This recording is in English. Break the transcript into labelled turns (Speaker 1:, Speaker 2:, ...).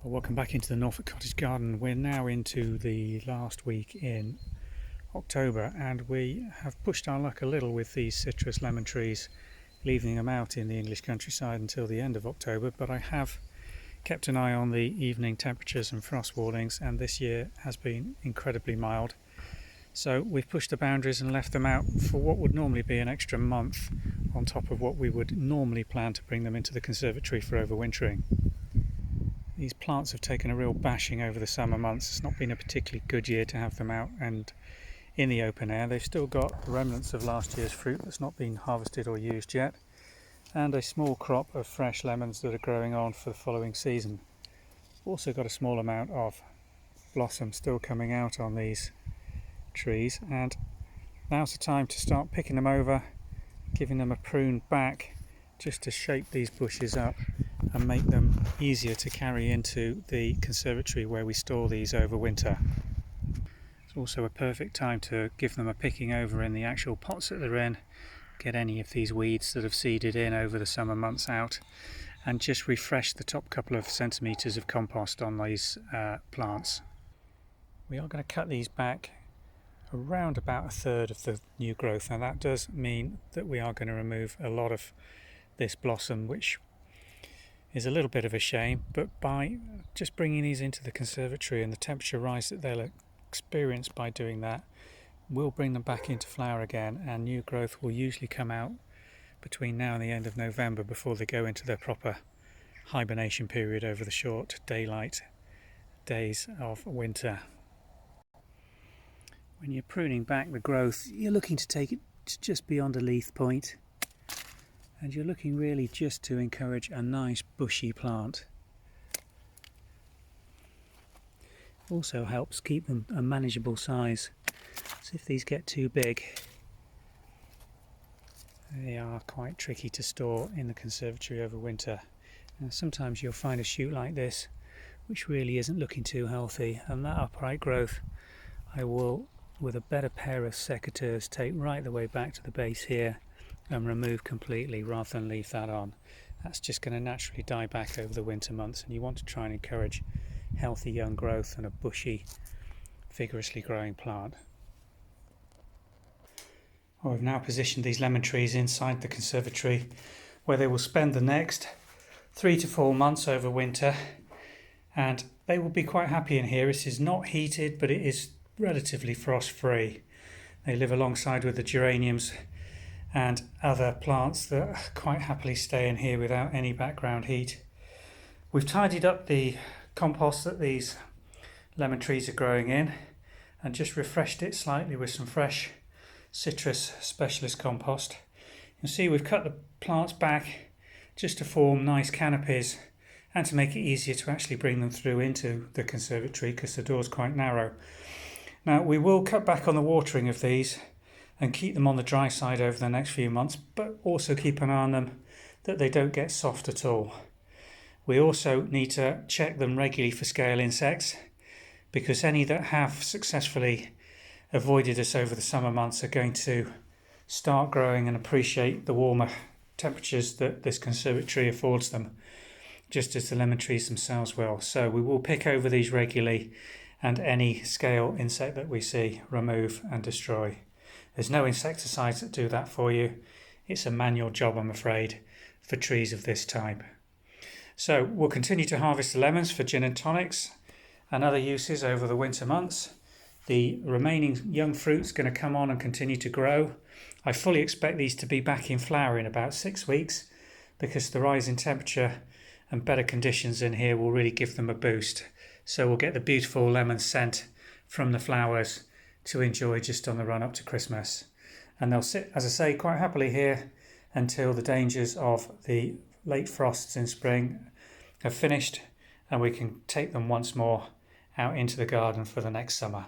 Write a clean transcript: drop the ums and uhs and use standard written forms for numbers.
Speaker 1: Well, welcome back into the Norfolk Cottage Garden. We're now into the last week in October and we have pushed our luck a little with these citrus lemon trees, leaving them out in the English countryside until the end of October, but I have kept an eye on the evening temperatures and frost warnings, and this year has been incredibly mild. So we've pushed the boundaries and left them out for what would normally be an extra month on top of what we would normally plan to bring them into the conservatory for overwintering. These plants have taken a real bashing over the summer months. It's not been a particularly good year to have them out and in the open air. They've still got the remnants of last year's fruit that's not been harvested or used yet, and a small crop of fresh lemons that are growing on for the following season. Also got a small amount of blossom still coming out on these trees, and now's the time to start picking them over, giving them a prune back just to shape these bushes up and make them easier to carry into the conservatory where we store these over winter. It's also a perfect time to give them a picking over in the actual pots that they're in, get any of these weeds that have seeded in over the summer months out, and just refresh the top couple of centimetres of compost on these plants. We are going to cut these back around about a third of the new growth. Now that does mean that we are going to remove a lot of this blossom, which is a little bit of a shame, but by just bringing these into the conservatory and the temperature rise that they'll experience by doing that, we'll bring them back into flower again, and new growth will usually come out between now and the end of November before they go into their proper hibernation period over the short daylight days of winter. When you're pruning back the growth, you're looking to take it just beyond a leaf point, and you're looking really just to encourage a nice bushy plant. Also helps keep them a manageable size. So if these get too big, they are quite tricky to store in the conservatory over winter. And sometimes you'll find a shoot like this which really isn't looking too healthy, and that upright growth I will, with a better pair of secateurs, take right the way back to the base here and remove completely rather than leave that on. That's just going to naturally die back over the winter months, and you want to try and encourage healthy young growth and a bushy, vigorously growing plant. Well, we've now positioned these lemon trees inside the conservatory where they will spend the next 3 to 4 months over winter, and they will be quite happy in here. It is not heated, but it is relatively frost free. They live alongside with the geraniums and other plants that quite happily stay in here without any background heat. We've tidied up the compost that these lemon trees are growing in and just refreshed it slightly with some fresh citrus specialist compost. You'll see we've cut the plants back just to form nice canopies and to make it easier to actually bring them through into the conservatory because the door's quite narrow. Now we will cut back on the watering of these and keep them on the dry side over the next few months, but also keep an eye on them that they don't get soft at all. We also need to check them regularly for scale insects, because any that have successfully avoided us over the summer months are going to start growing and appreciate the warmer temperatures that this conservatory affords them, just as the lemon trees themselves will. So we will pick over these regularly, and any scale insect that we see, remove and destroy. There's no insecticides that do that for you. It's a manual job, I'm afraid, for trees of this type. So we'll continue to harvest the lemons for gin and tonics and other uses over the winter months. The remaining young fruit's going to come on and continue to grow. I fully expect these to be back in flower in about 6 weeks, because the rise in temperature and better conditions in here will really give them a boost. So we'll get the beautiful lemon scent from the flowers to enjoy just on the run up to Christmas. And they'll sit, as I say, quite happily here until the dangers of the late frosts in spring have finished and we can take them once more out into the garden for the next summer.